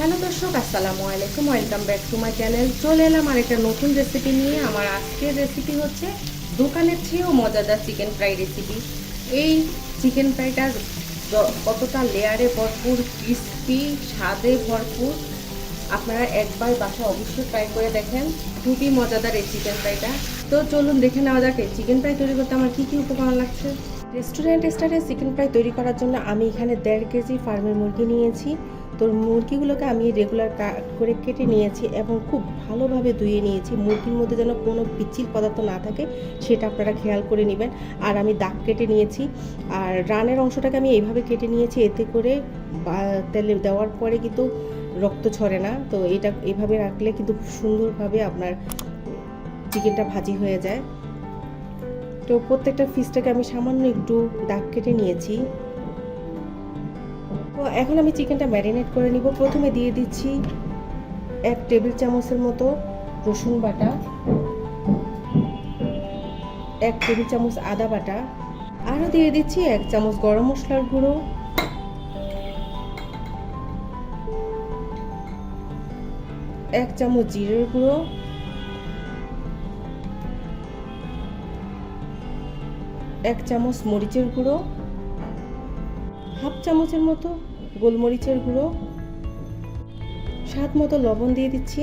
Hello দর্শক, আসসালামু আলাইকুম। Welcome back to my channel. চলে এলাম আরেকটা নতুন রেসিপি নিয়ে। আমার আজকের রেসিপি হচ্ছে দোকানের চেয়েও মজাদার চিকেন ফ্রাই রেসিপি। এই চিকেন ফ্রাইটা কতটা লেয়ারে ভরপুর, ক্রিস্পি, স্বাদে ভরপুর। আপনারা একবার বাসায় অবশ্যই ট্রাই করে দেখেন। খুবই মজাদার এই চিকেন ফ্রাইটা। তো চলুন দেখে নেওয়া যাক এই চিকেন ফ্রাই তৈরি করতে আমার কী কী উপকরণ লাগছে। রেস্টুরেন্ট স্টাইলে চিকেন ফ্রাই তৈরি করার জন্য আমি এখানে 1.5 কেজি ফার্মের মুরগি নিয়েছি। তো মুরগিগুলোকে আমি রেগুলার করে কেটে নিয়েছি এবং খুব ভালোভাবে ধুয়ে নিয়েছি। মুরগির মধ্যে যেন কোনো পিচ্ছিল পদার্থ না থাকে সেটা আপনারা খেয়াল করে নেবেন। আর আমি দাগ কেটে নিয়েছি। আর রানের অংশটাকে আমি এইভাবে কেটে নিয়েছি, এতে করে তেলে দেওয়ার পরে কিন্তু রক্ত ছড়ে না। তো এটা এইভাবে রাখলে কিন্তু খুব সুন্দরভাবে আপনার চিকেনটা ভাজি হয়ে যায়। তো প্রত্যেকটা পিসটাকে আমি সামান্য একটু দাগ কেটে নিয়েছি। তো এখন আমি চিকেনটা ম্যারিনেট করে নিব। প্রথমে দিয়ে দিচ্ছি 1 টেবিল চামচের মতো রসুন বাটা, 1 টেবিল চামচ আদা বাটা, আরও দিয়ে দিচ্ছি 1 চামচ গরম মশলার গুঁড়ো, 1 চামচ জিরের গুঁড়ো, 1 চামচ মরিচের গুঁড়ো, হাফ চামচের মতো গোলমরিচের গুঁড়ো, স্বাদ মতো লবণ দিয়ে দিচ্ছি।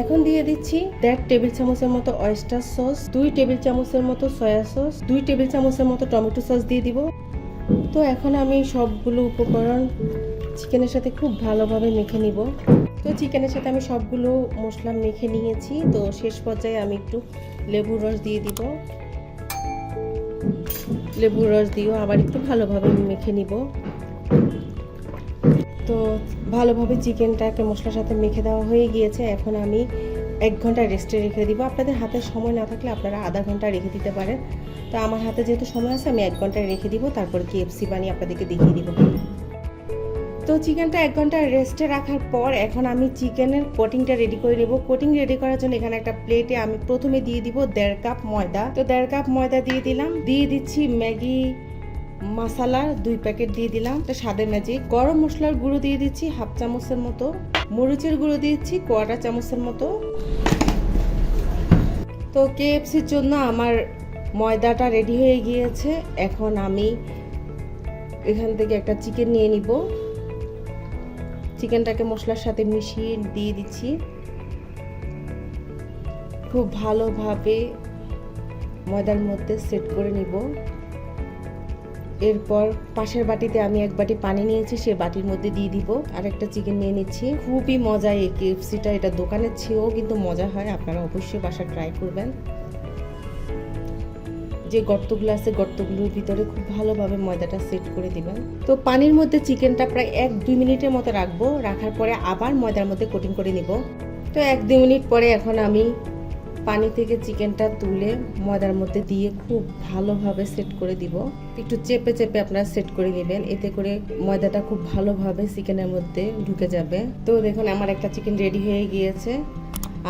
এখন দিয়ে দিচ্ছি 1.5 টেবিল চামচের মতো অয়েস্টার সস, 2 টেবিল চামচের মতো সয়া সস, 2 টেবিল চামচের মতো টমেটো সস দিয়ে দিব। তো এখন আমি সবগুলো উপকরণ চিকেনের সাথে খুব ভালোভাবে মেখে নিব। তো চিকেনের সাথে আমি সবগুলো মশলা মেখে নিয়েছি। তো শেষ পর্যায়ে আমি একটু লেবুর রস দিয়ে দিব। লেবুর রস দিয়েও আবার একটু ভালোভাবে মেখে নিব। তো ভালোভাবে চিকেনটাকে মশলার সাথে মেখে দেওয়া হয়ে গিয়েছে। এখন আমি 1 ঘন্টা রেস্টে রেখে দিব। আপনাদের হাতে সময় না থাকলে আপনারা আধা ঘন্টা রেখে দিতে পারেন। তো আমার হাতে যেহেতু সময় আছে আমি 1 ঘন্টা রেখে দিব, তারপর KFC বানিয়ে আপনাদেরকে দেখিয়ে দিব। তো চিকেনটা 1 ঘন্টা রেস্টে রাখার পর এখন আমি চিকেনের কোটিংটা রেডি করে নেব। কোটিং রেডি করার জন্য এখানে একটা প্লেটে আমি প্রথমে দিয়ে দিব 1.5 কাপ ময়দা। তো 1.5 কাপ ময়দা দিয়ে দিলাম। দিয়ে দিচ্ছি ম্যাগি মশলা 2 প্যাকেট দিয়ে দিলাম। তো স্বাদে ম্যাজিক গরম মশলার গুঁড়ো দিয়ে দিচ্ছি হাফ চামচের মতো, মরিচের গুঁড়ো দিচ্ছি 1/4 চামচের মতো। তো KFCর জন্য আমার ময়দাটা রেডি হয়ে গিয়েছে। এখন আমি এখান থেকে একটা চিকেন নিয়ে নিব। চিকেনটাকে মশলার সাথে মিশিয়ে দিয়ে দিচ্ছি। খুব ভালোভাবে ময়দার মধ্যে সেট করে নিব। এরপর পাশের বাটিতে আমি 1 বাটি পানি নিয়েছি, সেই বাটির মধ্যে দিয়ে দিব। আর একটা চিকেন নিয়ে নিচ্ছি। খুবই মজা এই KFCটা, এটা দোকানের চেয়েও কিন্তু মজা হয়। আপনারা অবশ্যই বাসায় ট্রাই করবেন। যে গর্তগুলো আছে গর্তগুলোর ভিতরে খুব ভালোভাবে ময়দাটা সেট করে দিবেন। তো পানির মধ্যে চিকেনটা প্রায় 1-2 মিনিটের মতো রাখবো। রাখার পরে আবার ময়দার মধ্যে কোটিং করে নিব। তো 1-2 মিনিট পরে এখন আমি পানি থেকে চিকেনটা তুলে ময়দার মধ্যে দিয়ে খুব ভালোভাবে সেট করে দিব। একটু চেপে চেপে আপনারা সেট করে নেবেন, এতে করে ময়দাটা খুব ভালোভাবে চিকেনের মধ্যে ঢুকে যাবে। তো দেখুন আমার একটা চিকেন রেডি হয়ে গিয়েছে।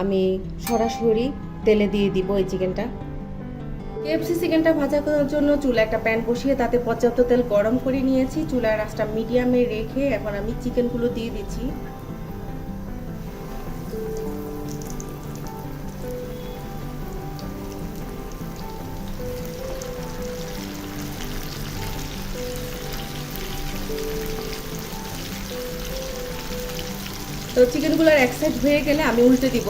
আমি সরাসরি তেলে দিয়ে দিব এই চিকেনটা। KFC চিকেনটা ভাজা করার জন্য চুলা একটা প্যান বসিয়ে তাতে পর্যাপ্ত তেল গরম করে নিয়েছি। চুলার আঁচটা মিডিয়ামে রেখে এখন আমি চিকেনগুলো দিয়ে দিচ্ছি। তো চিকেনগুলোর এক সাইড হয়ে গেলে আমি উল্টে দিব।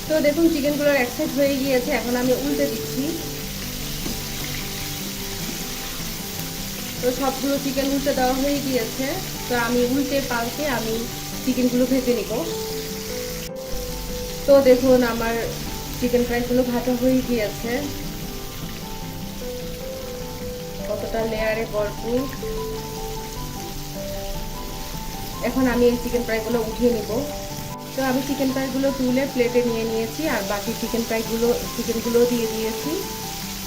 তো দেখুন চিকেনগুলোর এক সাইড হয়ে গিয়েছে, এখন আমি উল্টে দিচ্ছি। তো সবগুলো চিকেন উল্টে দেওয়া হয়ে গিয়েছে। তো আমি উল্টে পাল্টে আমি চিকেনগুলো ভেজে নিব। তো দেখুন আমার চিকেন ফ্রাইগুলো ভাজা হয়ে গিয়েছে, কতটা লেয়ারে ভরপুর। এখন আমি এই চিকেন ফ্রাইগুলো উঠিয়ে নিব। তো আমি চিকেন ফ্রাইগুলো তুলে প্লেটে নিয়ে নিয়েছি আর বাকি চিকেনগুলো দিয়ে দিয়েছি।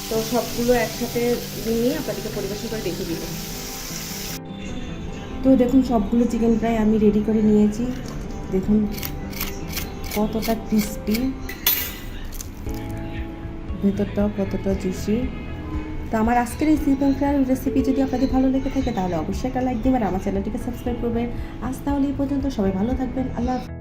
তো সবগুলো একসাথে নিয়ে আপনাদেরকে পরিবেশন করে দেখিয়ে দিব। তো দেখুন সবগুলো চিকেন ফ্রাই আমি রেডি করে নিয়েছি। দেখুন কতটা ক্রিস্পি, ভেতরটাও কতটা জুসি। তো আমার আজকের এই চিকেন ফ্রাই রেসিপি যদি আপনাদের ভালো লেগে থাকে তাহলে অবশ্যই একটা লাইক দিবেন আর আমার চ্যানেলটিকে সাবস্ক্রাইব করবেন। আজ তাহলে এই পর্যন্ত, সবাই ভালো থাকবেন, আল্লাহ হাফেজ।